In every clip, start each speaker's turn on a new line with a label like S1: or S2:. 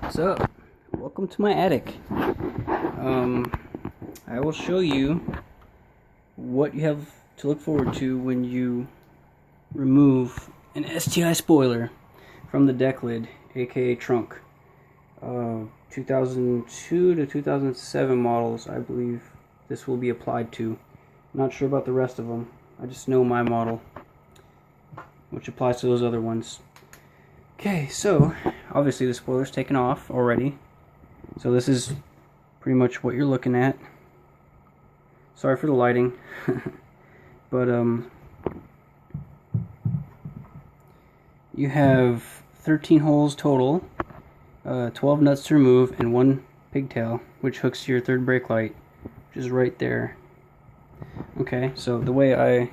S1: What's up? Welcome to my attic. I will show you what you have to look forward to when you remove an STI spoiler from the deck lid, aka trunk. 2002 to 2007 models, I believe this will be applied to. I'm not sure about the rest of them. I just know my model, which applies to those other ones. Okay, so obviously the spoiler's taken off already. So this is pretty much what you're looking at. Sorry for the lighting. But you have 13 holes total, 12 nuts to remove, and 1 pigtail, which hooks to your third brake light, which is right there. Okay, so the way I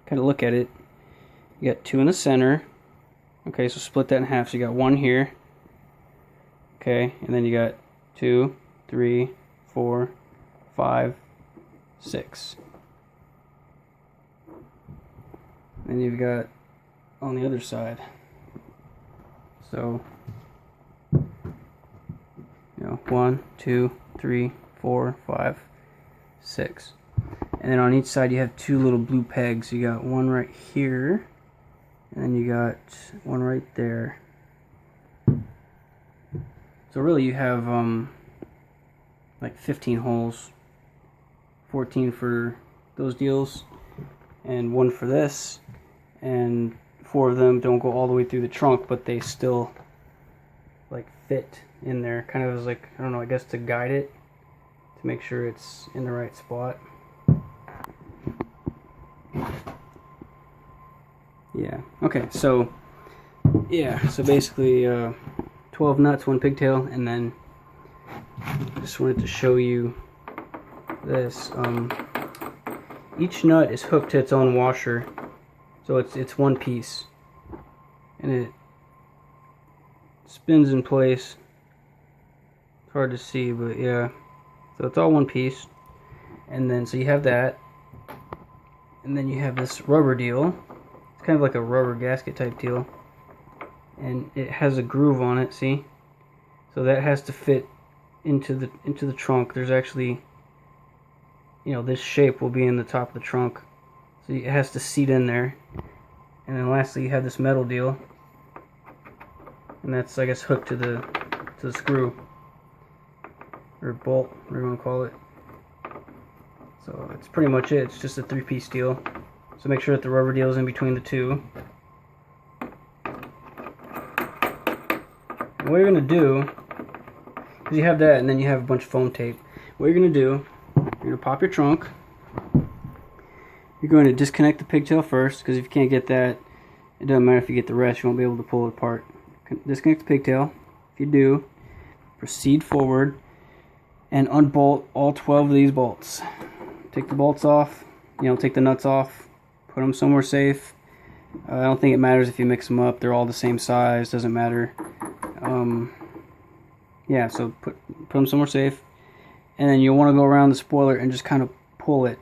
S1: kind of look at it, you got 2 in the center. Okay, so split that in half. So you got 1 here. Okay, and then you got 2, 3, 4, 5, 6. Then you've got on the other side. So, 1, 2, 3, 4, 5, 6. And then on each side you have 2 little blue pegs. You got 1 right here, and then you got 1 right there. So really you have like 15 holes, 14 for those deals, and 1 for this, and 4 of them don't go all the way through the trunk, but they still like fit in there, kind of as like, I don't know, I guess to guide it, to make sure it's in the right spot. Yeah, okay, so basically 12 nuts, 1 pigtail, and then I just wanted to show you this. Each nut is hooked to its own washer, so it's one piece, and it spins in place. It's hard to see, but yeah, so it's all one piece. And then so you have that, and then you have this rubber deal. It's kind of like a rubber gasket type deal, and it has a groove on it, see? So that has to fit into the trunk. There's actually, this shape will be in the top of the trunk, so it has to seat in there. And then lastly you have this metal deal, and that's, I guess, hooked to the screw or bolt, whatever you want to call it. So that's pretty much it. It's just a 3-piece deal. So make sure that the rubber deal is in between the two. And what you're going to do is you have that, and then you have a bunch of foam tape. What you're going to do, you're going to pop your trunk. You're going to disconnect the pigtail first, because if you can't get that, it doesn't matter if you get the rest, you won't be able to pull it apart. Disconnect the pigtail. If you do, proceed forward and unbolt all 12 of these bolts. Take the bolts off, take the nuts off, put them somewhere safe. I don't think it matters if you mix them up, they're all the same size, doesn't matter. Yeah, so put them somewhere safe, and then you'll want to go around the spoiler and just kind of pull it,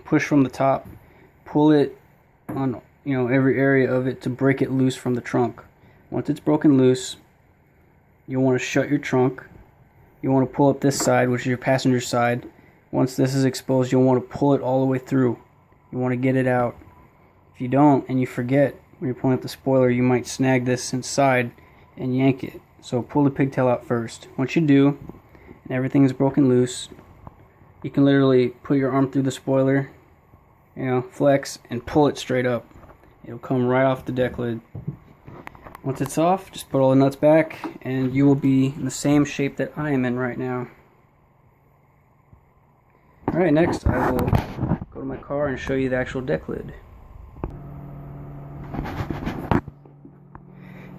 S1: push from the top, pull it on every area of it to break it loose from the trunk. Once it's broken loose, you'll want to shut your trunk. You want to pull up this side, which is your passenger side. Once this is exposed, you'll want to pull it all the way through. You want to get it out. If you don't and you forget when you're pulling up the spoiler, you might snag this inside and yank it. So pull the pigtail out first. Once you do, and everything is broken loose, you can literally put your arm through the spoiler, flex, and pull it straight up. It'll come right off the deck lid. Once it's off, just put all the nuts back, and you will be in the same shape that I am in right now. Alright, next I will go to my car and show you the actual deck lid.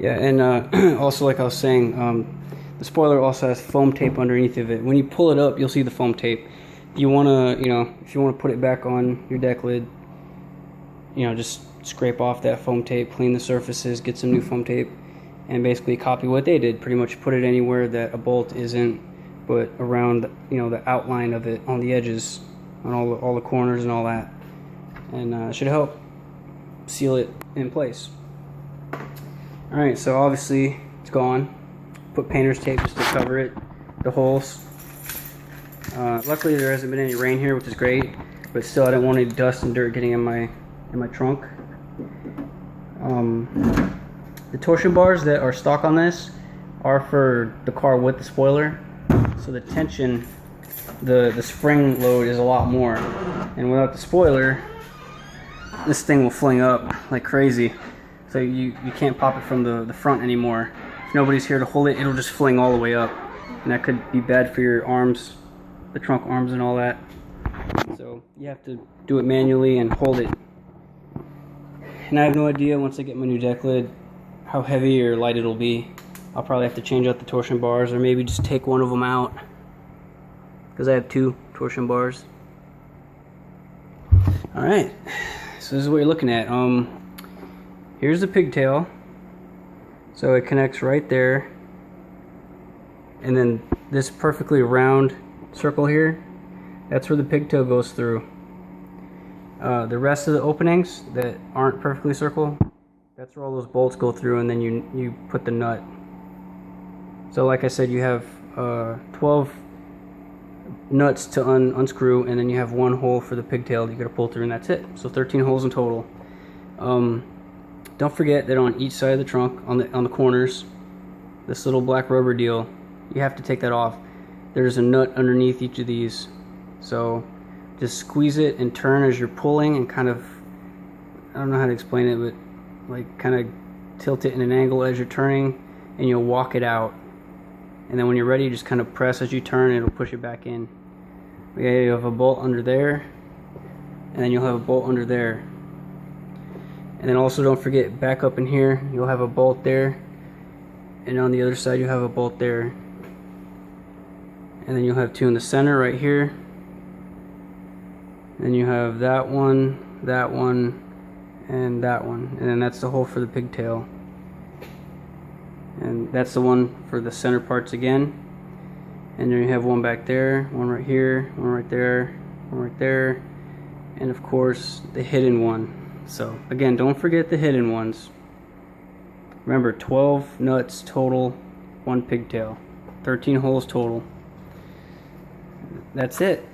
S1: Yeah, and also, like I was saying, the spoiler also has foam tape underneath of it. When you pull it up, you'll see the foam tape. If you want to put it back on your deck lid, just scrape off that foam tape, clean the surfaces, get some new foam tape, and basically copy what they did. Pretty much put it anywhere that a bolt isn't, but around the outline of it, on the edges, on all the corners and all that, and it should help seal it in place. Alright, so obviously it's gone. put painter's tape just to cover it, the holes. Luckily there hasn't been any rain here, which is great, but still I don't want any dust and dirt getting in my trunk. The torsion bars that are stock on this are for the car with the spoiler, so the tension, the spring load is a lot more, and without the spoiler this thing will fling up like crazy, so you can't pop it from the front anymore. If nobody's here to hold it, it'll just fling all the way up, and that could be bad for your arms, the trunk arms and all that. So you have to do it manually and hold it. And I have no idea once I get my new deck lid how heavy or light it'll be. I'll probably have to change out the torsion bars, or maybe just take one of them out, because I have 2 torsion bars. Alright, so this is what you're looking at. Here's the pigtail. So it connects right there. And then this perfectly round circle here, that's where the pigtail goes through. The rest of the openings that aren't perfectly circle, that's where all those bolts go through, and then you put the nut. So like I said, you have 12 nuts to unscrew, and then you have 1 hole for the pigtail that you gotta pull through, and that's it. So 13 holes in total. Don't forget that on each side of the trunk, on the corners, this little black rubber deal, you have to take that off. There's a nut underneath each of these, so just squeeze it and turn as you're pulling, and kind of, I don't know how to explain it, but like kind of tilt it in an angle as you're turning, and you'll walk it out. And then when you're ready, just kind of press as you turn, and it'll push it back in. Okay, you have a bolt under there, and then you'll have a bolt under there. And then also don't forget, back up in here, you'll have a bolt there, and on the other side you'll have a bolt there. And then you'll have 2 in the center right here. And you have that one, and that one. And then that's the hole for the pigtail. And that's the one for the center parts again. And then you have one back there, one right here, one right there, one right there, and of course the hidden one. So again, don't forget the hidden ones. Remember, 12 nuts total, 1 pigtail, 13 holes total. That's it.